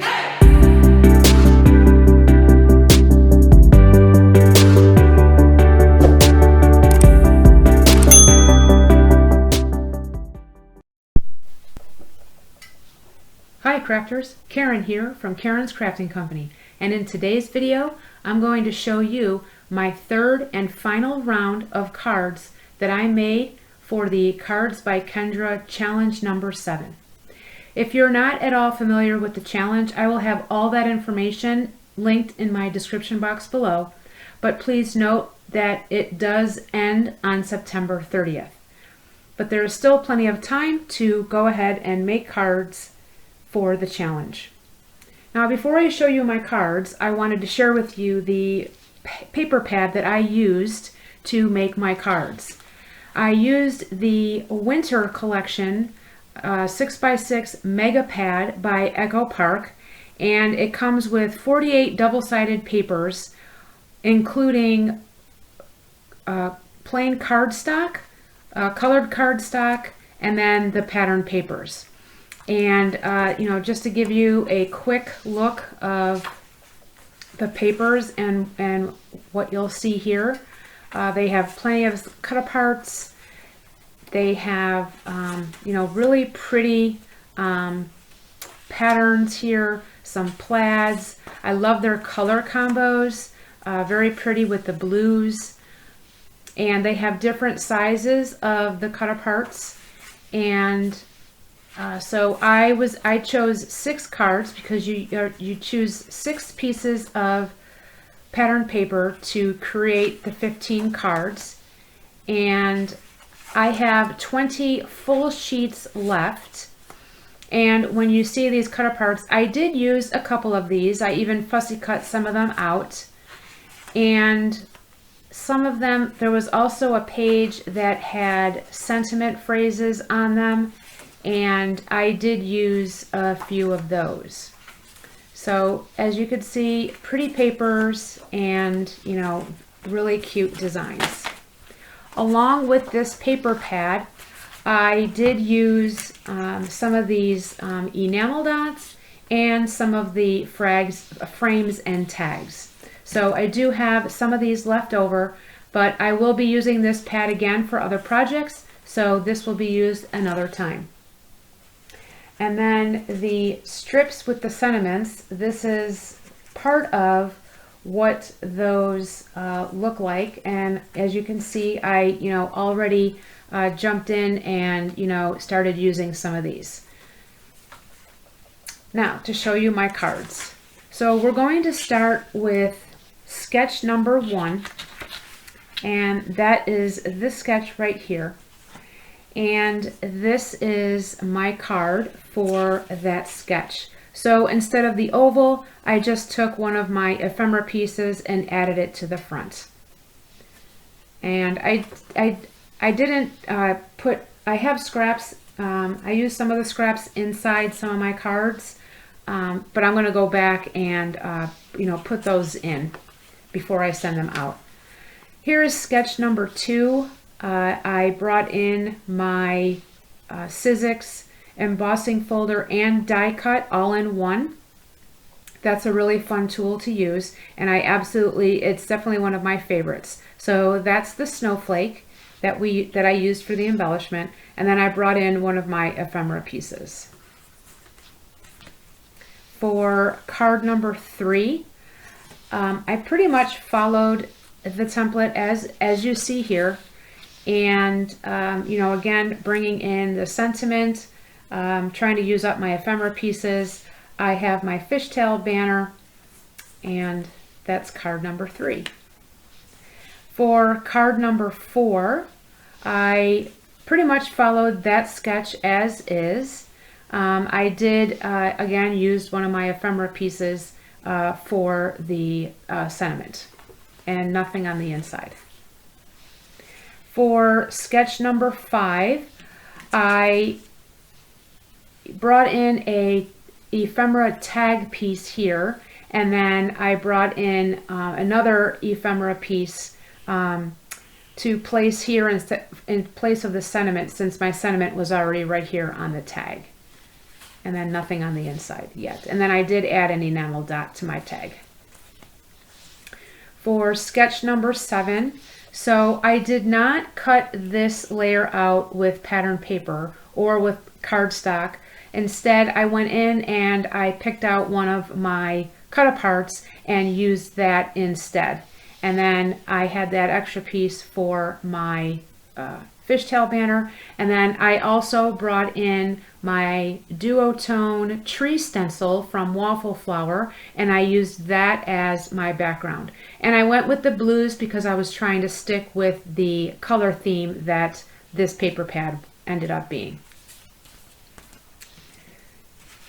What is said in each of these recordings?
Hi crafters, Karen here from Karen's Crafting Company, and in today's video I'm going to show you my third and final round of cards that I made for the Cards by Kendra challenge number 7. If you're not at all familiar with the challenge, I will have all that information linked in my description box below, but please note that it does end on September 30th. But there is still plenty of time to go ahead and make cards for the challenge. Now before I show you my cards, I wanted to share with you the paper pad that I used to make my cards. I used the Winter Collection 6x6 Mega Pad by Echo Park, and it comes with 48 double-sided papers, including plain cardstock, colored cardstock, and then the pattern papers. And just to give you a quick look of the papers and what you'll see here, they have plenty of cut aparts. They have really pretty patterns here, some plaids. I love their color combos, very pretty with the blues, and they have different sizes of the cut aparts. And so I chose 6 cards because you choose 6 pieces of pattern paper to create the 15 cards, and I have 20 full sheets left. And when you see these cut aparts, I did use a couple of these. I even fussy cut some of them out, and some of them, there was also a page that had sentiment phrases on them, and I did use a few of those. So as you can see, pretty papers and really cute designs. Along with this paper pad, I did use some of these enamel dots and some of the frames and tags. So I do have some of these left over, but I will be using this pad again for other projects, so this will be used another time. And then the strips with the sentiments, this is part of what those look like. And as you can see, I already jumped in and started using some of these. Now to show you my cards. So we're going to start with sketch number 1, and that is this sketch right here. And this is my card for that sketch. So instead of the oval, I just took one of my ephemera pieces and added it to the front. And I didn't I have scraps. I used some of the scraps inside some of my cards, but I'm going to go back and put those in before I send them out. Here is sketch number 2. I brought in my Sizzix embossing folder and die cut all in one. That's a really fun tool to use, and it's definitely one of my favorites. So that's the snowflake that I used for the embellishment, and then I brought in one of my ephemera pieces. For card number 3, I pretty much followed the template as you see here. And again, bringing in the sentiment, trying to use up my ephemera pieces. I have my fishtail banner, and that's card number 3. For card number 4, I pretty much followed that sketch as is. I did again use one of my ephemera pieces for the sentiment, and nothing on the inside. For sketch number 5, I brought in a ephemera tag piece here, and then I brought in another ephemera piece to place here in place of the sentiment, since my sentiment was already right here on the tag. and then nothing on the inside yet. And then I did add an enamel dot to my tag. For sketch number 7, so I did not cut this layer out with pattern paper or with cardstock. Instead, I went in and I picked out one of my cut-aparts and used that instead. And then I had that extra piece for my fishtail banner. And then I also brought in my duotone tree stencil from Waffle Flower, and I used that as my background. And I went with the blues because I was trying to stick with the color theme that this paper pad ended up being.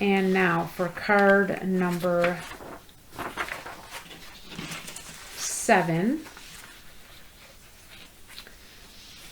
And now for card number 7.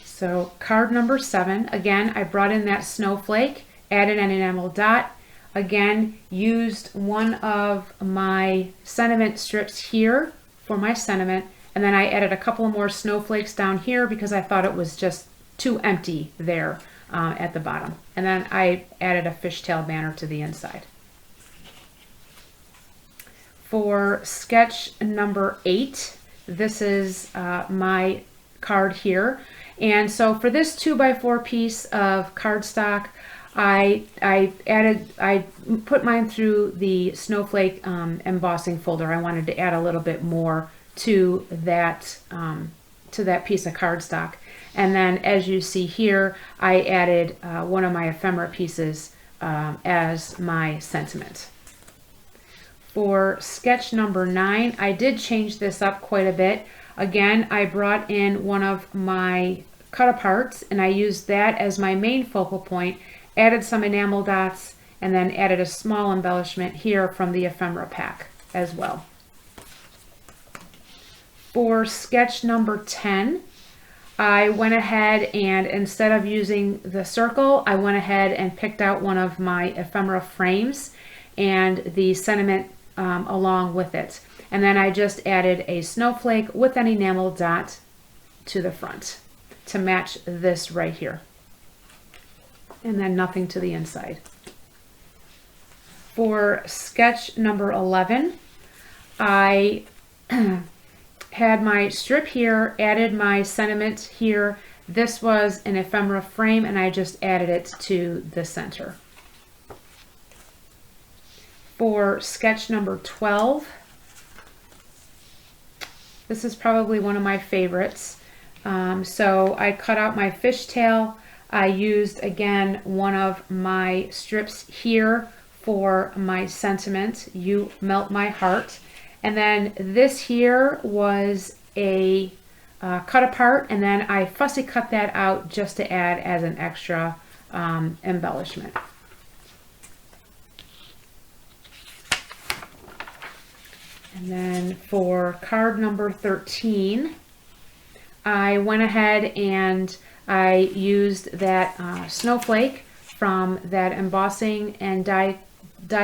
So card number 7, again, I brought in that snowflake, added an enamel dot, again, used one of my sentiment strips here for my sentiment, and then I added a couple more snowflakes down here because I thought it was just too empty there at the bottom. And then I added a fishtail banner to the inside. For sketch number 8, this is my card here. And so for this 2x4 piece of cardstock, I put mine through the snowflake embossing folder. I wanted to add a little bit more to that piece of cardstock. And then as you see here, I added one of my ephemera pieces as my sentiment. For sketch number 9, I did change this up quite a bit. Again, I brought in one of my cut-aparts and I used that as my main focal point, added some enamel dots, and then added a small embellishment here from the ephemera pack as well. For sketch number 10, I went ahead and instead of using the circle, I went ahead and picked out one of my ephemera frames and the sentiment along with it. And then I just added a snowflake with an enamel dot to the front to match this right here. And then nothing to the inside. For sketch number 11, I had my strip here, added my sentiment here. This was an ephemera frame and I just added it to the center. For sketch number 12, this is probably one of my favorites. So I cut out my fishtail. I used again one of my strips here for my sentiment, "You Melt My Heart." And then this here was a cut apart, and then I fussy cut that out just to add as an extra embellishment. And then for card number 13, I went ahead and I used that snowflake from that embossing and die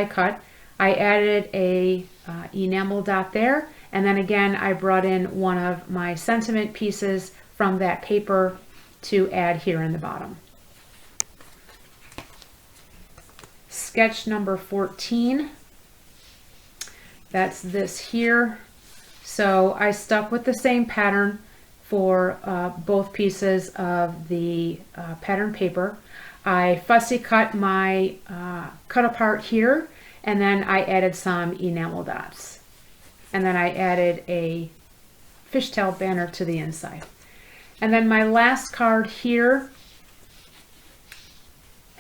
cut. I added a enamel dot there, and then again I brought in one of my sentiment pieces from that paper to add here in the bottom. Sketch number 14, that's this here. So I stuck with the same pattern for both pieces of the pattern paper. I fussy cut my cut apart here, and then I added some enamel dots. And then I added a fishtail banner to the inside. And then my last card here,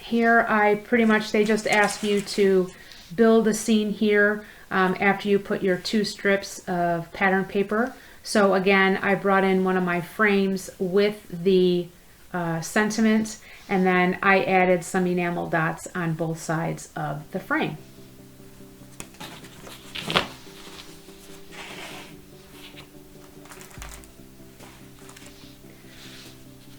I pretty much, they just ask you to build a scene here after you put your 2 strips of pattern paper. So again, I brought in one of my frames with the sentiment, and then I added some enamel dots on both sides of the frame.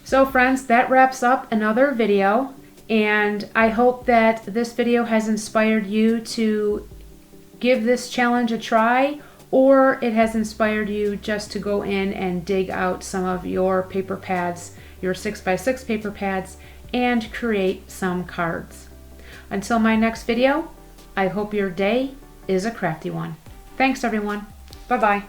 So friends, that wraps up another video, and I hope that this video has inspired you to give this challenge a try, or it has inspired you just to go in and dig out some of your paper pads, your 6x6 paper pads, and create some cards. Until my next video, I hope your day is a crafty one. Thanks everyone. Bye-bye.